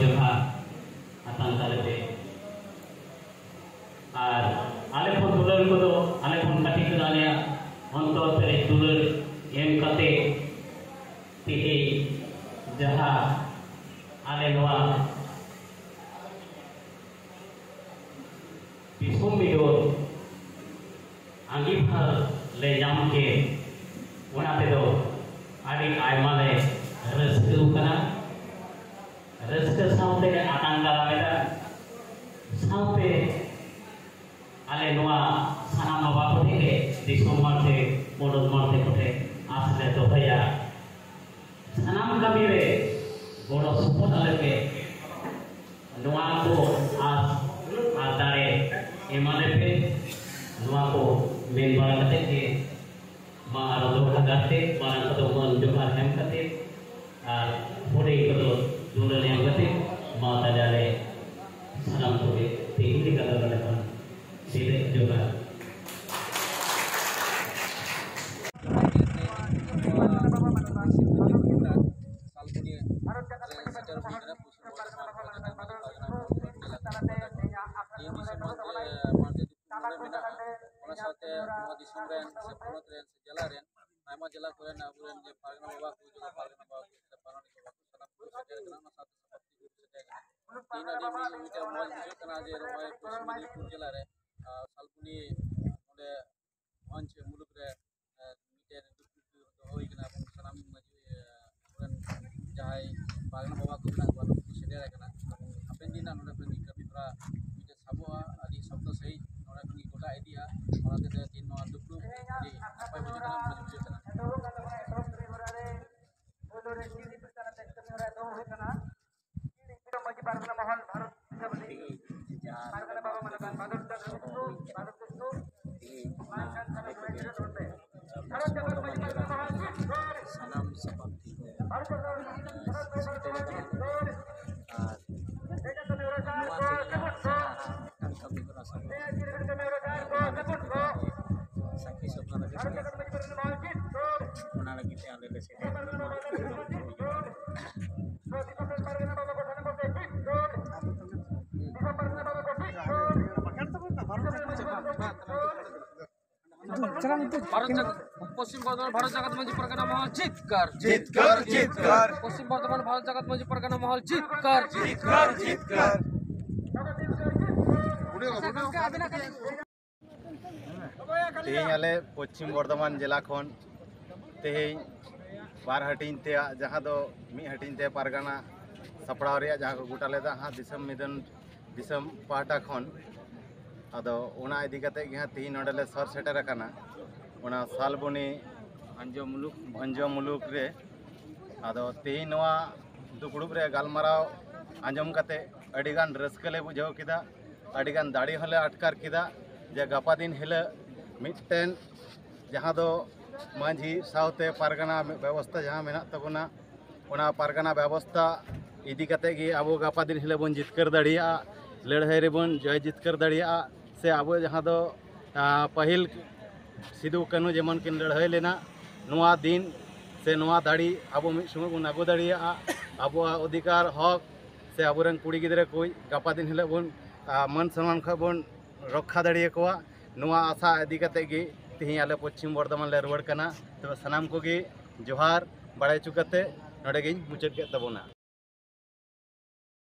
जोहा आतां तालेते और आले को दुलर को तो आले को कटी कराने अंतर से दुलर एम कते तिही जहा आले नवा दिसुम बिदोर आंगिफार ले जाम के उनाते दो आदि आयमा ले रस्कु कना रस्क साउते आतांगा लामेदा साउते आले नवा सानाम बाबा कोठे के दिसुम मारते मोडल मारते कोठे आसले तो भैया सानाम कमी रे गोड़ो सपोर्ट आले के नवा को आस आदारे एमाने पे नवा को मेन बारा कते के मारो दो हगाते मारा कतो मन जोहार हेम कते और फोड़े कतो दुलर हेम कते माता जाले सलाम तो के तीन कतो लले पर सीधे जोहार जिला को पारगना बाबा को जो पारगना बाबा को पालन को तीन आदि मीटर मॉल जो कना जे रोय पश्चिम मेदिनीपुर जिला रे सालपुनी ओंडे मंच मुलुक रे मीटर दुख होई कना सनाम मजी जहाय पारगना बाबा को ना बानु को सेडेर कना हापेन दिन नोडे पनि कभी थोड़ा मीटर साबोआ आदि शब्द सही नोडे पनि गोटा आइडिया ओनाते तीन नो दुख आदि नापाय बुझे कना बुझे कना पश्चिम बर्धमान भारत जगत मंच परगना महल जीतकर जीतकर जीतकर पश्चिम बर्धमान भारत जगत मंच परगना महल जीतकर जीतकर जीतकर तेहें आले पश्चिम बर्धमान जिला खन तेहें बार हटिन ते जहाँ दो मी हटिन ते परगना सपड़ाव रे जहाँ को गोटा लेदा हाँ दिसम मिदन दिसम पाटा खन अदो उना इदी कते गे तेहें नोडले सर सेटर कना उना सालबुनी भंजो मुलुक रे आदो तेहें नवा दुपुड़ुब रे गालमाराव आंजम कते अडिगान रस्कले बुझाव किदा अडिगान दाड़ी हले अटकार किदा जे गपा दिन हिले मिटटेन जहाँ दो मांझी सावते पारगना व्यवस्था जहाँ मेना तबना उना पारगना व्यवस्था इदी कते गे आबो गपा दिन हिले बन जितकर दाड़िया लड़ाई रे बन जय जितकर दाड़िया से आबो जहाँ दो पहिल सिदु कानू जेमन किन लड़ाई लेना नवा दिन से नवा दाड़ी आबो मिद समय बन आगो दाड़िया आबो अधिकार हक से आबोरन कुड़ी गिदरे कोई गपा दिन हिले बन मान सम्मान ख बन रक्षा दाड़िया कोआ नवा आशा इदी कते गे तेहें आले पश्चिम बर्धमान ले रुवाड़ कना तबे सनाम को गे जोहार बाड़ाय चुकते नोडे गे मुचाद के तबोना।